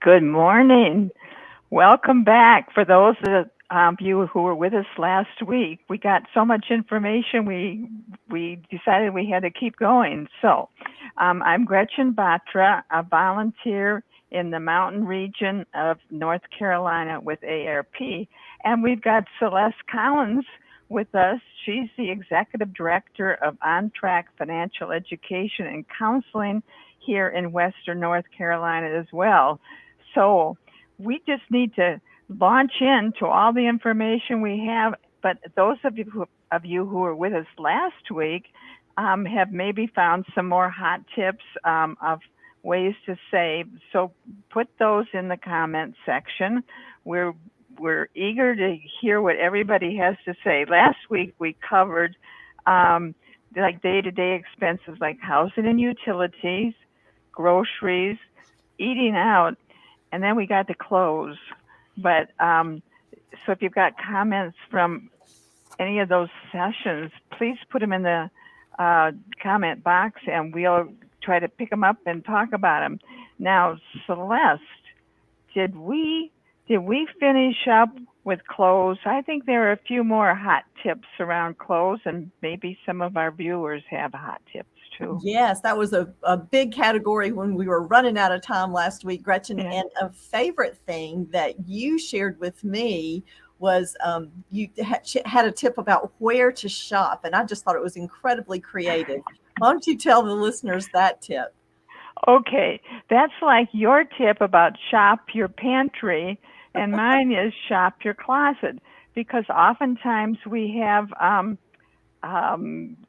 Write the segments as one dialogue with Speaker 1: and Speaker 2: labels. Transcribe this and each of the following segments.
Speaker 1: Good morning. Welcome back. For those of you who were with us last week, we got so much information, we decided we had to keep going. I'm Gretchen Batra, a volunteer in the mountain region of North Carolina with ARP, and we've got Celeste Collins with us. She's the executive director of On Track Financial Education and Counseling here in Western North Carolina as well. So we just need to launch into all the information we have. But those of you who were with us last week have maybe found some more hot tips of ways to save. So put those in the comment section. We're eager to hear what everybody has to say. Last week we covered like day-to-day expenses like housing and utilities, groceries, eating out, and then we got to clothes. But so if you've got comments from any of those sessions, please put them in the comment box, and we'll try to pick them up and talk about them. Now, Celeste, did we finish up with clothes? I think there are a few more hot tips around clothes, and maybe some of our viewers have hot tips too.
Speaker 2: Yes, that was a big category when we were running out of time last week, Gretchen.
Speaker 1: Yeah.
Speaker 2: And a favorite thing that you shared with me was you had a tip about where to shop. And I just thought it was incredibly creative. Why don't you tell the listeners that tip?
Speaker 1: Okay, that's like your tip about shop your pantry, and mine is shop your closet, because oftentimes we have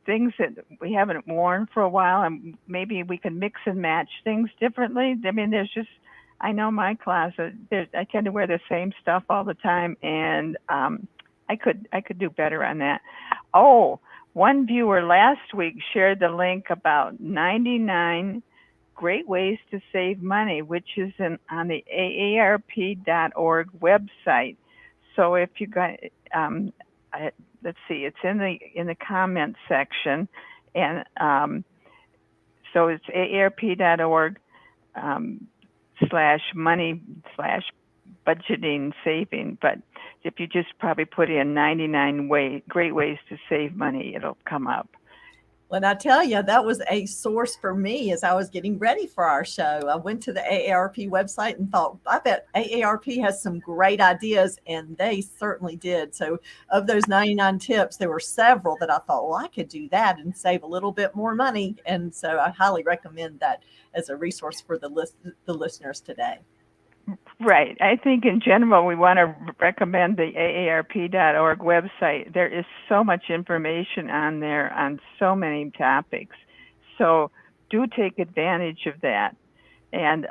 Speaker 1: things that we haven't worn for a while, and maybe we can mix and match things differently. I mean, I know my closet, I tend to wear the same stuff all the time, and I could do better on that. Oh, one viewer last week shared the link about 99 great ways to save money, which is on the aarp.org website. So if you got, let's see, it's in the comment section, and so it's aarp.org /money/budgeting saving. But if you just probably put in 99 great ways to save money, it'll come up.
Speaker 2: When I tell you, that was a source for me as I was getting ready for our show. I went to the AARP website and thought, I bet AARP has some great ideas, and they certainly did. So of those 99 tips, there were several that I thought, well, I could do that and save a little bit more money. And so I highly recommend that as a resource for the listeners today.
Speaker 1: Right. I think in general, we want to recommend the aarp.org website. There is so much information on there on so many topics. So do take advantage of that. And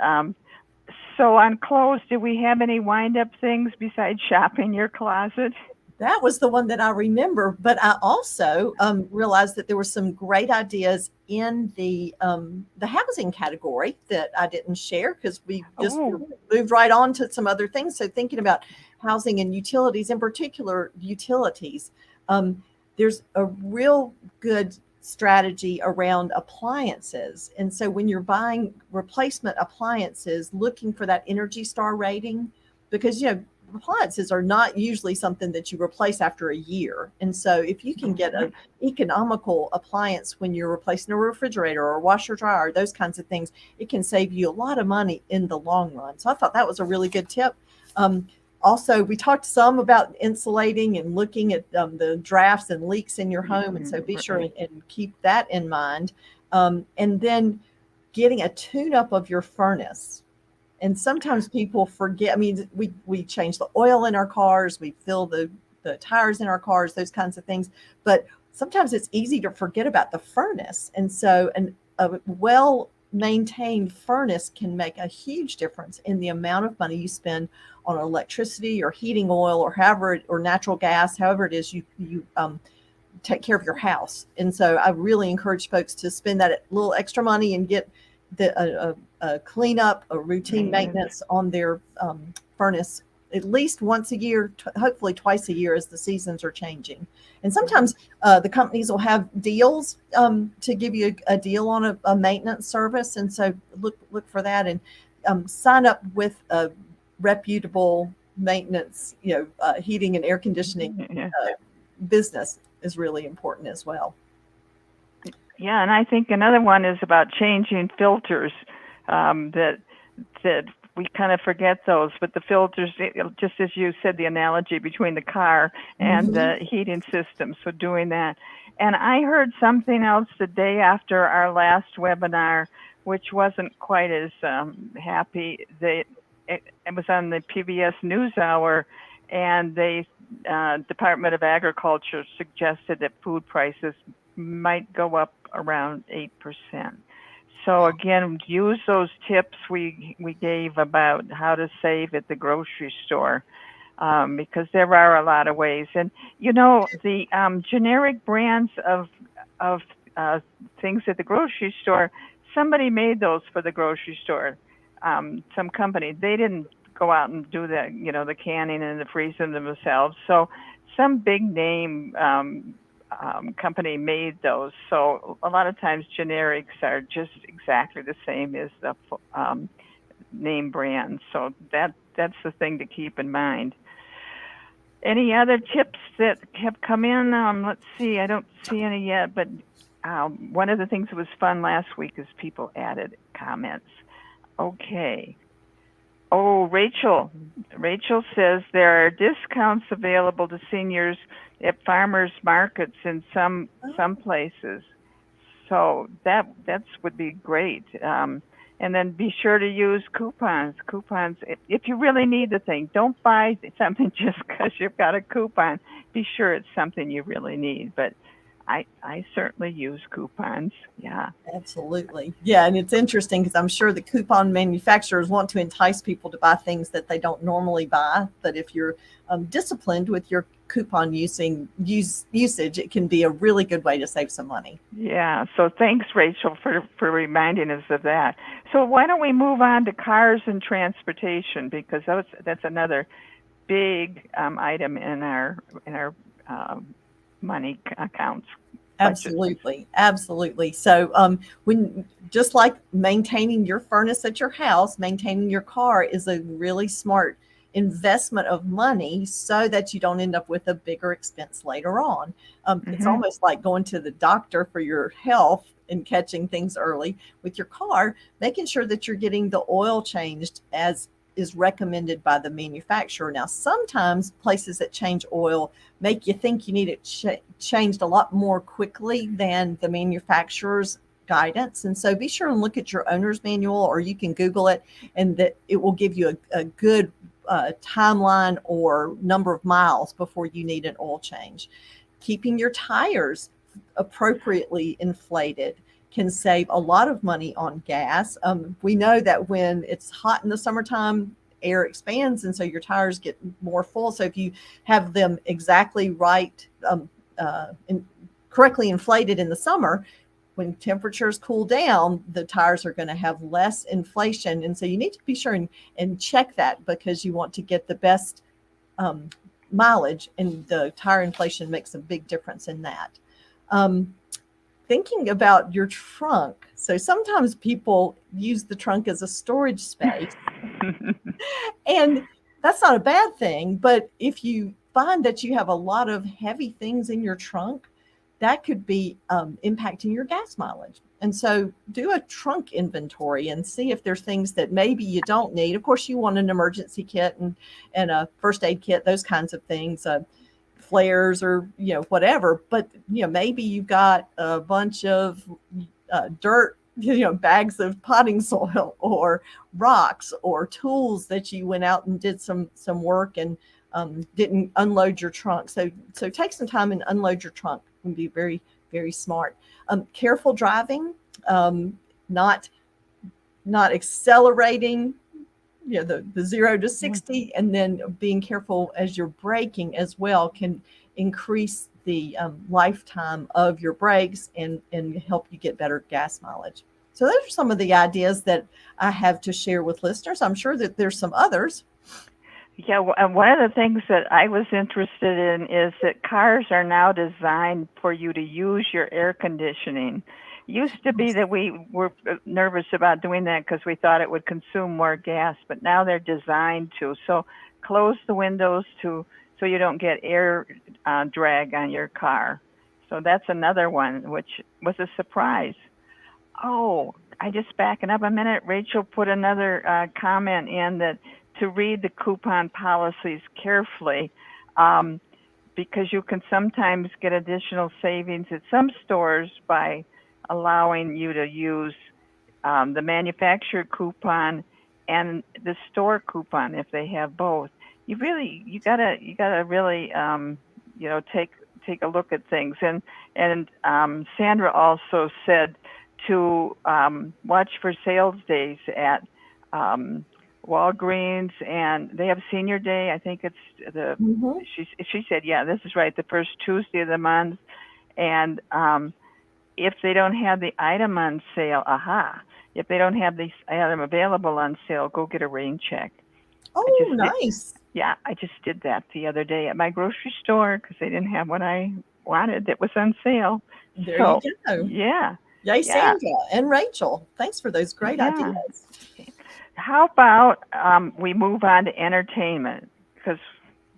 Speaker 1: so on clothes, do we have any wind-up things besides shopping your closet?
Speaker 2: That was the one that I remember, but I also realized that there were some great ideas in the housing category that I didn't share because we just moved right on to some other things. So thinking about housing and utilities, in particular utilities, there's a real good strategy around appliances. And so when you're buying replacement appliances, looking for that Energy Star rating, because, appliances are not usually something that you replace after a year. And so if you can get an economical appliance when you're replacing a refrigerator or a washer dryer, those kinds of things, it can save you a lot of money in the long run. So I thought that was a really good tip. Also, we talked some about insulating and looking at the drafts and leaks in your home. And so be sure and keep that in mind. And then getting a tune-up of your furnace. And sometimes people forget. I mean, we change the oil in our cars, we fill the tires in our cars, those kinds of things. But sometimes it's easy to forget about the furnace. And so a well-maintained furnace can make a huge difference in the amount of money you spend on electricity or heating oil or natural gas, however it is you take care of your house. And so I really encourage folks to spend that little extra money and get a cleanup, a routine maintenance on their furnace at least once a year, hopefully twice a year as the seasons are changing. And sometimes the companies will have deals to give you a deal on a maintenance service. And so look for that. And sign up with a reputable maintenance, heating and air conditioning business is really important as well.
Speaker 1: Yeah, and I think another one is about changing filters. That we kind of forget those, but the filters, just as you said, the analogy between the car and the heating system. So doing that, and I heard something else the day after our last webinar, which wasn't quite as happy. It was on the PBS NewsHour, and the Department of Agriculture suggested that food prices might go up around 8%. So again, use those tips we gave about how to save at the grocery store, because there are a lot of ways. And the generic brands of things at the grocery store, somebody made those for the grocery store. Some company, they didn't go out and do the canning and the freezing themselves. So some big name company made those. So a lot of times generics are just exactly the same as the name brands. So that's the thing to keep in mind. Any other tips that have come in? Let's see. I don't see any yet, but one of the things that was fun last week is people added comments. Okay. Oh, Rachel says there are discounts available to seniors at farmers markets in some places. So that would be great. And then be sure to use coupons. If you really need the thing, don't buy something just because you've got a coupon. Be sure it's something you really need. But I certainly use coupons. Yeah.
Speaker 2: Absolutely. Yeah. And it's interesting because I'm sure the coupon manufacturers want to entice people to buy things that they don't normally buy. But if you're disciplined with your coupon usage, it can be a really good way to save some money.
Speaker 1: Yeah. So thanks, Rachel, for reminding us of that. So why don't we move on to cars and transportation, because that's another big item in our money accounts.
Speaker 2: Absolutely. So when just like maintaining your furnace at your house, maintaining your car is a really smart investment of money so that you don't end up with a bigger expense later on. It's almost like going to the doctor for your health and catching things early. With your car, making sure that you're getting the oil changed as is recommended by the manufacturer. Now, sometimes places that change oil make you think you need it changed a lot more quickly than the manufacturer's guidance. And so be sure and look at your owner's manual, or you can Google it, and that it will give you a good timeline or number of miles before you need an oil change. Keeping your tires appropriately inflated can save a lot of money on gas. We know that when it's hot in the summertime, air expands, and so your tires get more full. So if you have them exactly right, correctly inflated in the summer, when temperatures cool down, the tires are going to have less inflation. And so you need to be sure and check that, because you want to get the best mileage, and the tire inflation makes a big difference in that. Thinking about your trunk. So sometimes people use the trunk as a storage space, and that's not a bad thing. But if you find that you have a lot of heavy things in your trunk, that could be impacting your gas mileage. And so do a trunk inventory and see if there's things that maybe you don't need. Of course, you want an emergency kit and a first aid kit, those kinds of things. Flares or whatever, but maybe you've got a bunch of dirt, bags of potting soil or rocks or tools that you went out and did some work and didn't unload your trunk. So take some time and unload your trunk. It can be very, very smart. Careful driving, not accelerating, the 0 to 60, and then being careful as you're braking as well can increase the lifetime of your brakes and help you get better gas mileage. So those are some of the ideas that I have to share with listeners. I'm sure that there's some others.
Speaker 1: Yeah, and one of the things that I was interested in is that cars are now designed for you to use your air conditioning. Used to be that we were nervous about doing that because we thought it would consume more gas, but now they're designed to. So close the windows to so you don't get air drag on your car. So that's another one, which was a surprise. Oh, I just backing up a minute. Rachel put another comment in that to read the coupon policies carefully um, because you can sometimes get additional savings at some stores by allowing you to use the manufacturer coupon and the store coupon if they have both. You gotta really take a look at things. And Sandra also said to watch for sales days at um, Walgreens, and they have Senior Day. I think it's the
Speaker 2: Mm-hmm.
Speaker 1: she said, yeah, this is right, the first Tuesday of the month. And if they don't have the item on sale, if they don't have the item available on sale, go get a rain check. I
Speaker 2: Oh,
Speaker 1: just did,
Speaker 2: nice.
Speaker 1: yeah, I just did that the other day at my grocery store because they didn't have what I wanted that was on sale.
Speaker 2: There you
Speaker 1: So,
Speaker 2: go.
Speaker 1: yeah,
Speaker 2: Yay,
Speaker 1: yeah,
Speaker 2: Sandra and Rachel. Thanks for those great
Speaker 1: yeah.
Speaker 2: ideas.
Speaker 1: How about we move on to entertainment because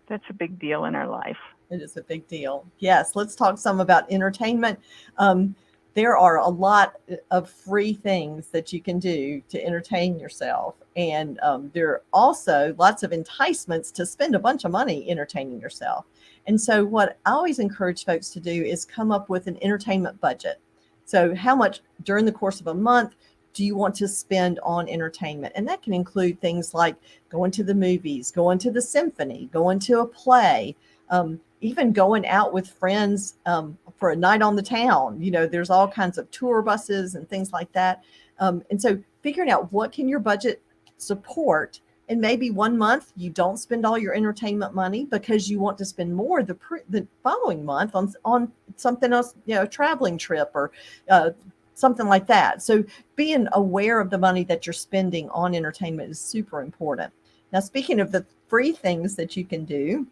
Speaker 1: that's a big deal in our life.
Speaker 2: It is a big deal. Yes, let's talk some about entertainment. Um, there are a lot of free things that you can do to entertain yourself. And there are also lots of enticements to spend a bunch of money entertaining yourself. And so, what I always encourage folks to do is come up with an entertainment budget. So, how much during the course of a month do you want to spend on entertainment? And that can include things like going to the movies, going to the symphony, going to a play, even going out with friends for a night on the town. There's all kinds of tour buses and things like that. And so figuring out what can your budget support, and maybe one month you don't spend all your entertainment money because you want to spend more the following month on something else, a traveling trip or something like that. So being aware of the money that you're spending on entertainment is super important. Now, speaking of the free things that you can do,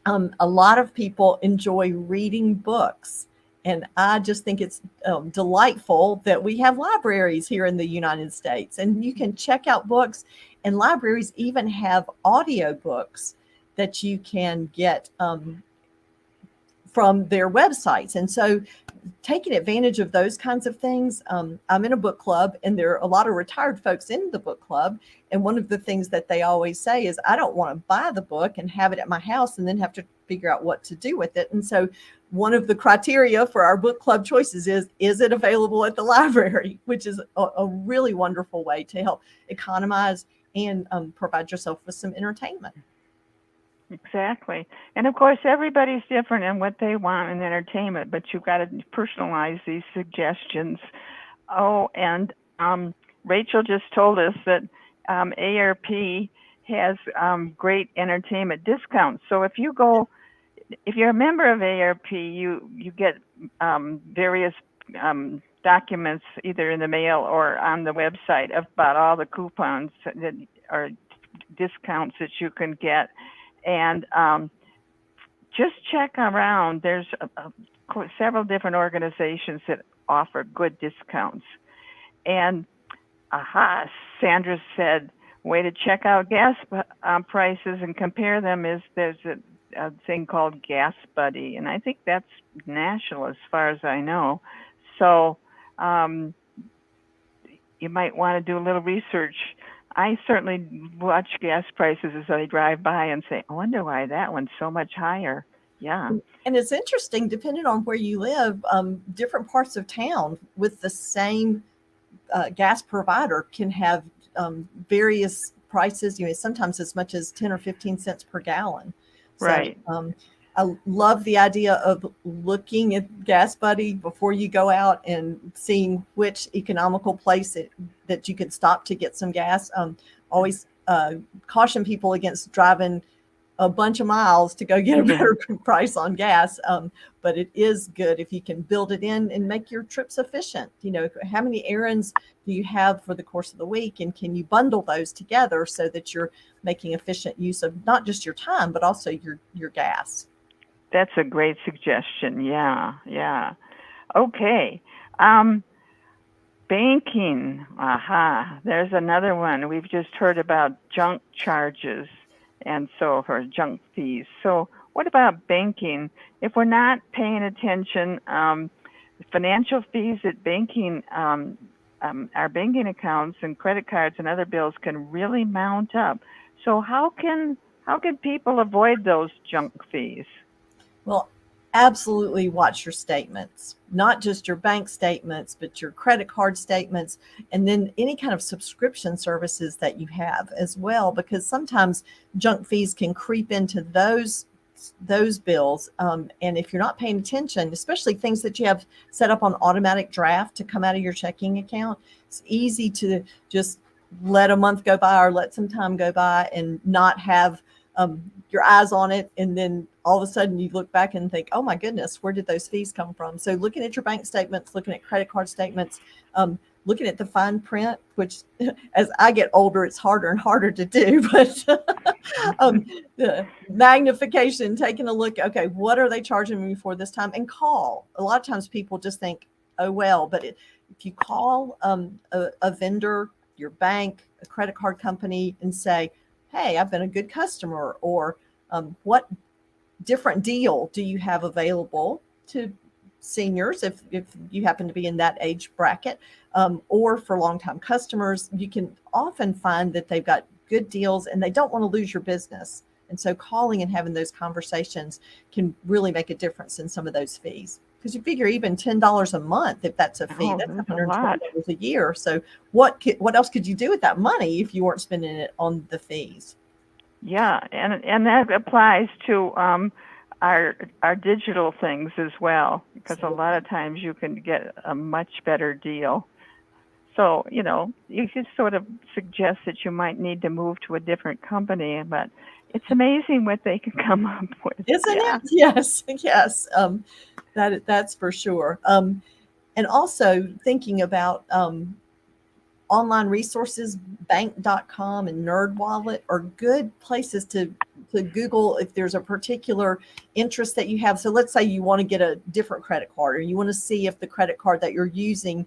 Speaker 2: a lot of people enjoy reading books. And I just think it's delightful that we have libraries here in the United States and you can check out books, and libraries even have audio books that you can get from their websites. And so taking advantage of those kinds of things. I'm in a book club, and there are a lot of retired folks in the book club. And one of the things that they always say is, I don't want to buy the book and have it at my house and then have to figure out what to do with it. And so one of the criteria for our book club choices is it available at the library, which is a really wonderful way to help economize and provide yourself with some entertainment.
Speaker 1: Exactly. And of course, everybody's different in what they want in entertainment, but you've got to personalize these suggestions. Oh, and Rachel just told us that ARP has great entertainment discounts. So if you're a member of ARP, you get various documents either in the mail or on the website about all the coupons that are discounts that you can get. And just check around. There's several different organizations that offer good discounts. And Sandra said, way to check out gas prices and compare them is there's a thing called Gas Buddy, and I think that's national as far as I know. So you might want to do a little research. I certainly watch gas prices as I drive by and say, I wonder why that one's so much higher. Yeah.
Speaker 2: And it's interesting, depending on where you live, different parts of town with the same gas provider can have various prices, sometimes as much as 10 or 15 cents per gallon.
Speaker 1: Right.
Speaker 2: So I love the idea of looking at Gas Buddy before you go out and seeing which economical place that you can stop to get some gas. Always caution people against driving a bunch of miles to go get a better price on gas. But it is good if you can build it in and make your trips efficient. How many errands do you have for the course of the week, and can you bundle those together so that you're making efficient use of not just your time, but also your gas?
Speaker 1: That's a great suggestion. Yeah. Okay. Banking. Aha. There's another one. We've just heard about junk charges and so for junk fees. So what about banking? If we're not paying attention, financial fees at banking, our banking accounts and credit cards and other bills can really mount up. So how can people avoid those junk fees?
Speaker 2: Well, absolutely watch your statements, not just your bank statements, but your credit card statements, and then any kind of subscription services that you have as well, because sometimes junk fees can creep into those bills. And if you're not paying attention, especially things that you have set up on automatic draft to come out of your checking account, it's easy to just let a month go by or let some time go by and not have your eyes on it. And then all of a sudden you look back and think, oh my goodness, where did those fees come from? So looking at your bank statements, looking at credit card statements, looking at the fine print, which as I get older, it's harder and harder to do, but the magnification, taking a look, okay, what are they charging me for this time? And call. A lot of times people just think, oh, well, but if you call a vendor, your bank, a credit card company, and say, hey, I've been a good customer, or what different deal do you have available to seniors if you happen to be in that age bracket, or for longtime customers, you can often find that they've got good deals and they don't want to lose your business. And so calling and having those conversations can really make a difference in some of those fees. Because you figure even $10 a month, if that's a fee, that's $120 a year. So what else could you do with that money if you weren't spending it on the fees?
Speaker 1: Yeah, and that applies to our digital things as well, because a lot of times you can get a much better deal. So, you could sort of suggest that you might need to move to a different company, but it's amazing what they can come up with.
Speaker 2: Isn't it? Yes. That's for sure. And also thinking about online resources, bank.com and NerdWallet are good places to Google if there's a particular interest that you have. So let's say you want to get a different credit card, or you want to see if the credit card that you're using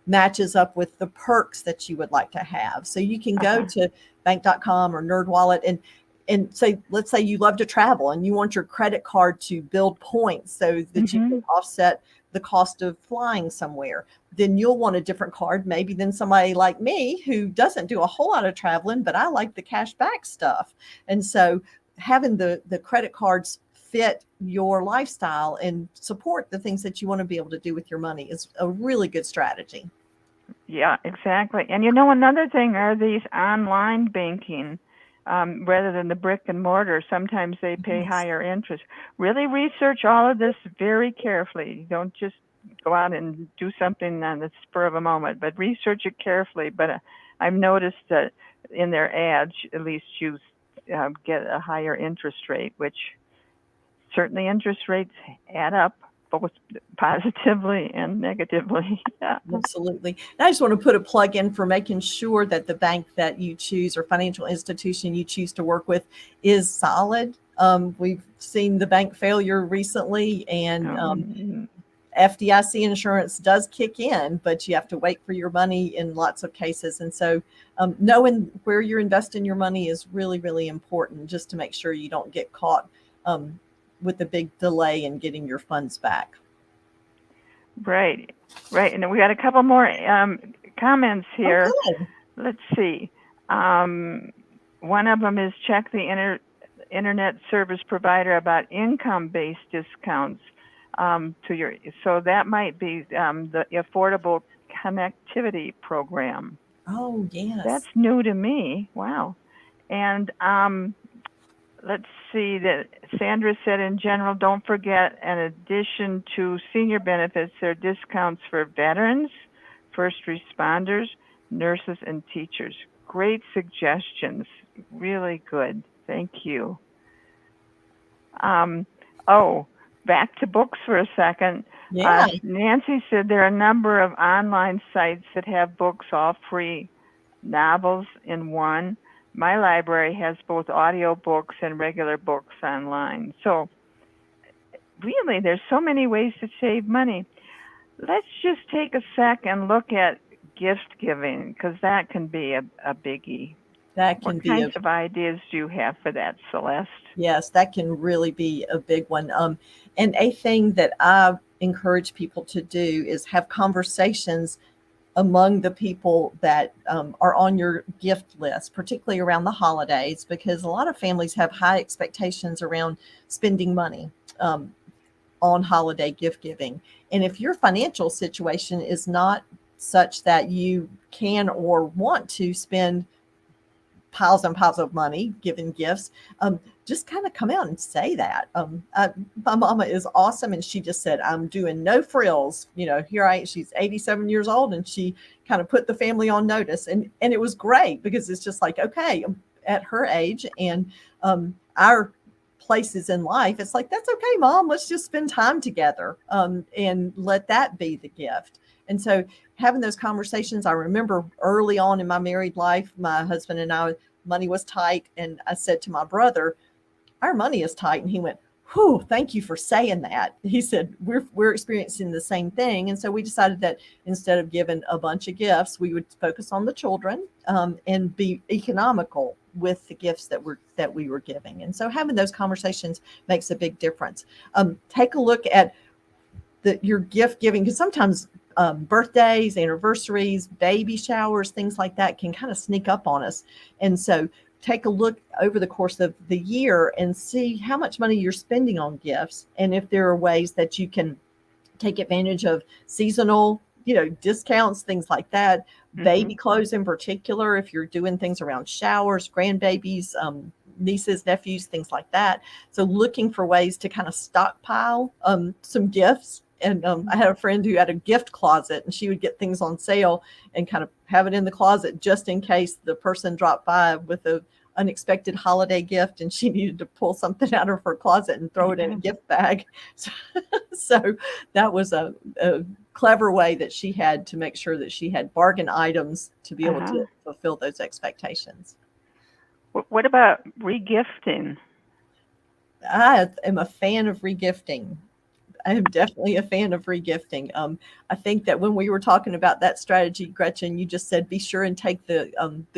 Speaker 2: matches up with the perks that you would like to have. So you can go to bank.com or NerdWallet and say, let's say you love to travel and you want your credit card to build points so that you can offset the cost of flying somewhere. Then you'll want a different card maybe than somebody like me who doesn't do a whole lot of traveling, but I like the cash back stuff. And so having the credit cards fit your lifestyle and support the things that you want to be able to do with your money is a really good strategy.
Speaker 1: Yeah, exactly. And another thing are these online banking. Rather than the brick and mortar, sometimes they pay higher interest. Really research all of this very carefully. Don't just go out and do something on the spur of a moment, but research it carefully. But I've noticed that in their ads, at least you get a higher interest rate, which certainly interest rates add up, both positively and negatively. Yeah.
Speaker 2: Absolutely. And I just want to put a plug in for making sure that the bank that you choose or financial institution you choose to work with is solid. We've seen the bank failure recently, and FDIC insurance does kick in, but you have to wait for your money in lots of cases. And so knowing where you're investing your money is really, really important, just to make sure you don't get caught with a big delay in getting your funds back.
Speaker 1: Right. And then we got a couple more comments here.
Speaker 2: Okay.
Speaker 1: Let's see. One of them is check the internet service provider about income-based discounts so that might be the Affordable Connectivity Program.
Speaker 2: Oh, yes.
Speaker 1: That's new to me. Wow. And let's see, that Sandra said in general, don't forget, in addition to senior benefits, there are discounts for veterans, first responders, nurses, and teachers. Great suggestions. Really good. Thank you. Um, oh, back to books for a second.
Speaker 2: Yeah,
Speaker 1: Nancy said there are a number of online sites that have books all free, novels in one. My library has both audio books and regular books online. So really, there's so many ways to save money. Let's just take a sec and look at gift giving because that can be a biggie.
Speaker 2: that
Speaker 1: What
Speaker 2: can be
Speaker 1: kinds
Speaker 2: a
Speaker 1: of ideas do you have for that, Celeste?
Speaker 2: yes, that can really be a big one. And a thing that I encourage people to do is have conversations among the people that are on your gift list, particularly around the holidays, because a lot of families have high expectations around spending money um, on holiday gift giving. And if your financial situation is not such that you can or want to spend piles and piles of money giving gifts, just kind of come out and say that. My mama is awesome, and she just said, "I'm doing no frills." Here she's 87 years old, and she kind of put the family on notice, and it was great because it's just like, okay, at her age and our places in life, it's like, that's okay, mom. Let's just spend time together, and let that be the gift. And so having those conversations, I remember early on in my married life, my husband and I, money was tight. And I said to my brother, our money is tight. And he went, whew, thank you for saying that. He said, we're experiencing the same thing. And so we decided that instead of giving a bunch of gifts, we would focus on the children, and be economical with the gifts that we were giving. And so having those conversations makes a big difference. Take a look at your gift giving, because sometimes birthdays, anniversaries, baby showers, things like that can kind of sneak up on us. And so take a look over the course of the year and see how much money you're spending on gifts, and if there are ways that you can take advantage of seasonal, discounts, things like that.
Speaker 1: Mm-hmm.
Speaker 2: Baby clothes in particular, if you're doing things around showers, grandbabies, nieces, nephews, things like that. So looking for ways to kind of stockpile some gifts. And I had a friend who had a gift closet, and she would get things on sale and kind of have it in the closet just in case the person dropped by with a unexpected holiday gift and she needed to pull something out of her closet and throw it in a gift bag. So, so that was a clever way that she had to make sure that she had bargain items to be able
Speaker 1: Uh-huh.
Speaker 2: to fulfill those expectations.
Speaker 1: What about regifting?
Speaker 2: I am a fan of regifting. I am definitely a fan of regifting. I think that when we were talking about that strategy, Gretchen, you just said be sure and take the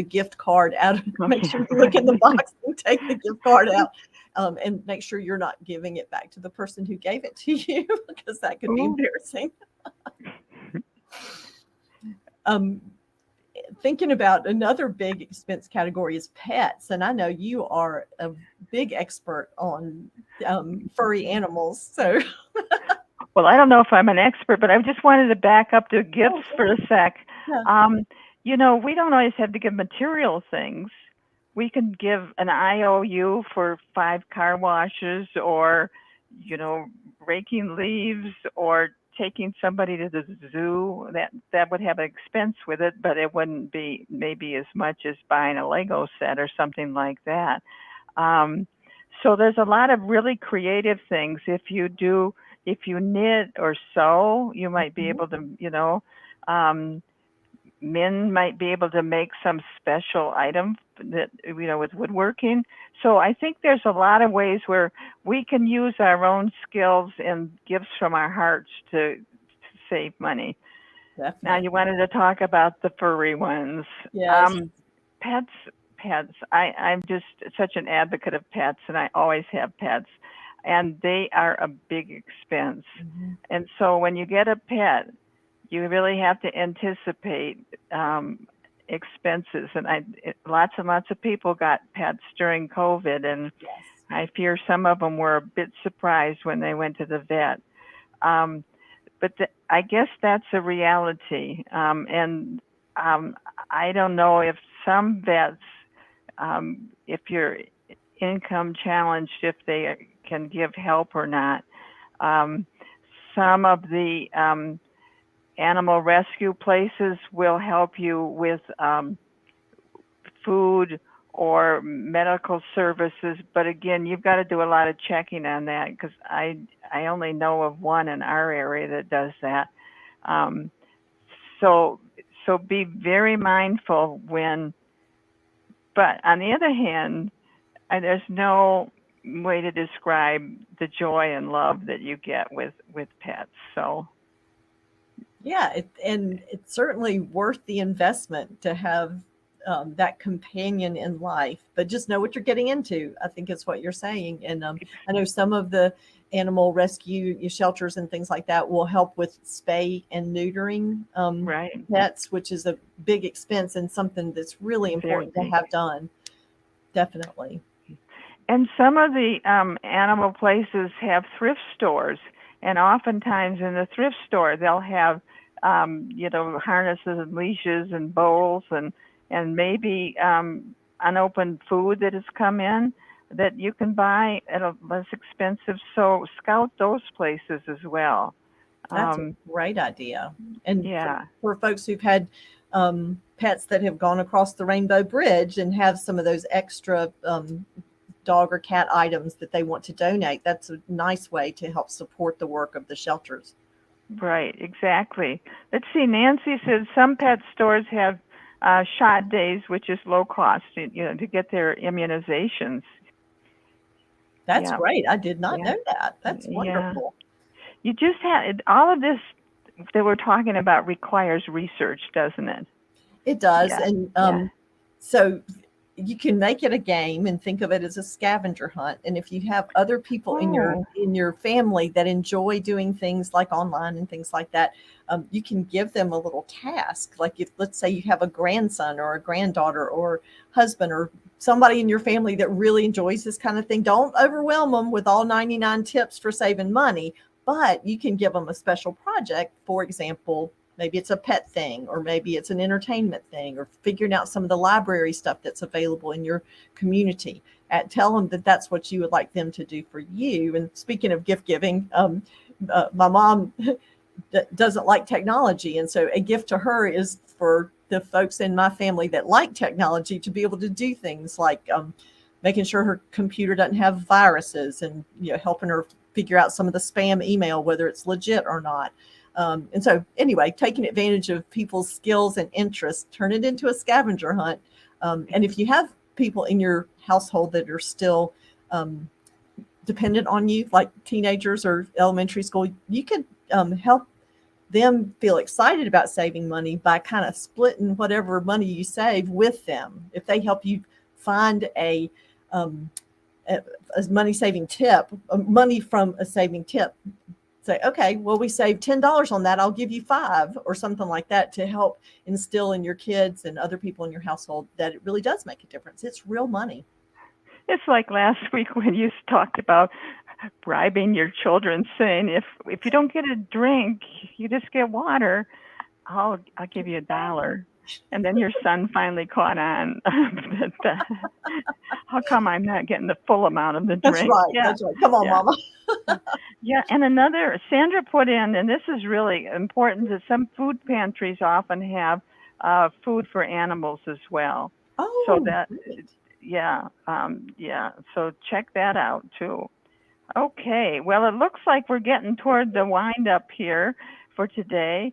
Speaker 2: gift card out.
Speaker 1: Oh,
Speaker 2: Make
Speaker 1: yeah,
Speaker 2: sure you look in the
Speaker 1: right.
Speaker 2: box and take the gift card out, and make sure you're not giving it back to the person who gave it to you because that could be
Speaker 1: Ooh.
Speaker 2: embarrassing. Um, Thinking about another big expense category is pets, and I know you are a big expert on furry animals. So,
Speaker 1: Well, I don't know if I'm an expert, but I just wanted to back up to gifts
Speaker 2: oh,
Speaker 1: for a sec.
Speaker 2: yeah,
Speaker 1: Um, we don't always have to give material things. We can give an IOU for 5 car washes, or, you know, raking leaves, or taking somebody to the zoo. That would have an expense with it, but it wouldn't be maybe as much as buying a Lego set or something like that. Um, so there's a lot of really creative things. If you knit or sew, you might be
Speaker 2: mhm,
Speaker 1: able to, um, men might be able to make some special item that, with woodworking. So I think there's a lot of ways where we can use our own skills and gifts from our hearts to save money. Now
Speaker 2: definitely.
Speaker 1: you wanted to talk about the furry ones.
Speaker 2: Yes.
Speaker 1: Um, pets, pets. I'm just such an advocate of pets, and I always have pets, and they are a big expense.
Speaker 2: Mhm.
Speaker 1: And so when you get a pet, you really have to anticipate expenses. And lots and lots of people got pets during COVID, and
Speaker 2: Yes.
Speaker 1: I fear some of them were a bit surprised when they went to the vet. Um, but I guess that's a reality. And um, I don't know if some vets, if you're income challenged, if they can give help or not. Um, some of the animal rescue places will help you with food or medical services. But again, you've got to do a lot of checking on that because I only know of one in our area that does that. Um, so so be very mindful when. But on the other hand, there's no way to describe the joy and love that you get with pets. So
Speaker 2: Yeah, and it's certainly worth the investment to have that companion in life. But just know what you're getting into, I think is what you're saying. And I know some of the animal rescue shelters and things like that will help with spay and neutering
Speaker 1: right,
Speaker 2: pets, which is a big expense and something that's really
Speaker 1: very
Speaker 2: important to
Speaker 1: big.
Speaker 2: have done. Definitely.
Speaker 1: And some of the animal places have thrift stores, and oftentimes in the thrift store they'll have harnesses and leashes and bowls and maybe unopened food that has come in that you can buy at a less expensive. So scout those places as well.
Speaker 2: That's a
Speaker 1: Um,
Speaker 2: great idea. And
Speaker 1: yeah,
Speaker 2: for folks who've had pets that have gone across the Rainbow Bridge and have some of those extra dog or cat items that they want to donate, that's a nice way to help support the work of the shelters.
Speaker 1: right, exactly. Let's see. Nancy says some pet stores have shot days, which is low cost, to get their immunizations.
Speaker 2: That's
Speaker 1: Yeah,
Speaker 2: great. I did not
Speaker 1: yeah,
Speaker 2: know that. That's
Speaker 1: yeah.
Speaker 2: wonderful.
Speaker 1: You just have all of this that we're talking about requires research, doesn't it?
Speaker 2: It does.
Speaker 1: Yeah,
Speaker 2: And
Speaker 1: yeah.
Speaker 2: so you can make it a game and think of it as a scavenger hunt. And if you have other people
Speaker 1: Oh,
Speaker 2: in your family that enjoy doing things like online and things like that, you can give them a little task. Like if, let's say, you have a grandson or a granddaughter or husband or somebody in your family that really enjoys this kind of thing, don't overwhelm them with all 99 tips for saving money, but you can give them a special project. For example, maybe it's a pet thing, or maybe it's an entertainment thing, or figuring out some of the library stuff that's available in your community. Tell them that that's what you would like them to do for you. And speaking of gift giving, my mom doesn't like technology. And so a gift to her is for the folks in my family that like technology to be able to do things like making sure her computer doesn't have viruses and helping her figure out some of the spam email, whether it's legit or not. And so anyway, taking advantage of people's skills and interests, turn it into a scavenger hunt. And if you have people in your household that are still dependent on you, like teenagers or elementary school, you could help them feel excited about saving money by kind of splitting whatever money you save with them. If they help you find um, a money saving tip, money from a saving tip, say, okay, well, we saved $10 on that. I'll give you 5 or something like that to help instill in your kids and other people in your household that it really does make a difference. It's real money.
Speaker 1: it's like last week when you talked about bribing your children, saying if you don't get a drink, you just get water. I'll give you $1. And then your son finally caught on that, how come I'm not getting the full amount of the
Speaker 2: That's
Speaker 1: drink?
Speaker 2: right.
Speaker 1: Yeah,
Speaker 2: That's right. Come on,
Speaker 1: yeah,
Speaker 2: mama.
Speaker 1: yeah. And another, Sandra put in, and this is really important, that some food pantries often have food for animals as well. So
Speaker 2: Oh,
Speaker 1: that,
Speaker 2: great.
Speaker 1: yeah. So check that out too. Okay, well, it looks like we're getting toward the wind up here for today,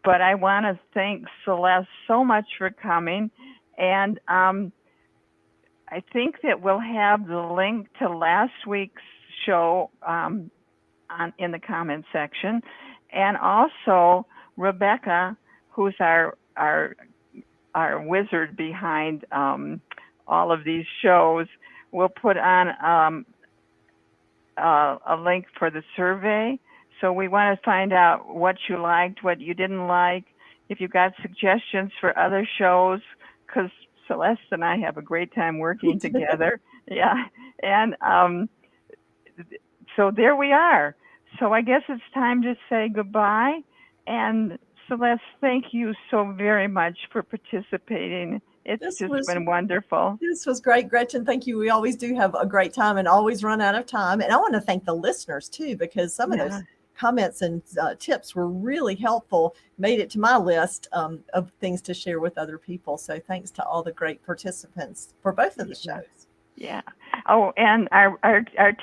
Speaker 1: but I want to thank Celeste so much for coming. And I think that we'll have the link to last week's show in the comment section. And also, Rebecca, who's our wizard behind all of these shows, will put on a link for the survey. So we want to find out what you liked, what you didn't like, if you got suggestions for other shows, because Celeste and I have a great time working together. Yeah, and so there we are. So I guess it's time to say goodbye. And Celeste, thank you so very much for participating. It's
Speaker 2: This
Speaker 1: just
Speaker 2: was
Speaker 1: been wonderful.
Speaker 2: This was great, Gretchen. Thank you. We always do have a great time and always run out of time. And I want to thank the listeners too, because some of those
Speaker 1: Yeah.
Speaker 2: comments and tips were really helpful, made it to my list of things to share with other people. So thanks to all the great participants for both of the shows.
Speaker 1: Yeah. Oh, and our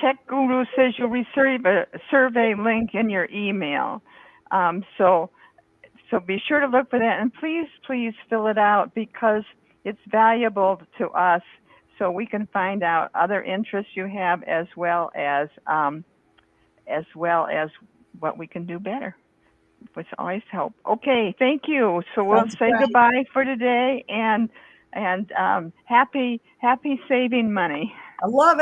Speaker 1: tech guru says you'll receive a survey link in your email. So be sure to look for that, and please fill it out, because it's valuable to us, so we can find out other interests you have, as well as what we can do better, which always help. Okay, thank you. So we'll say goodbye for today, and happy saving money.
Speaker 2: I love it.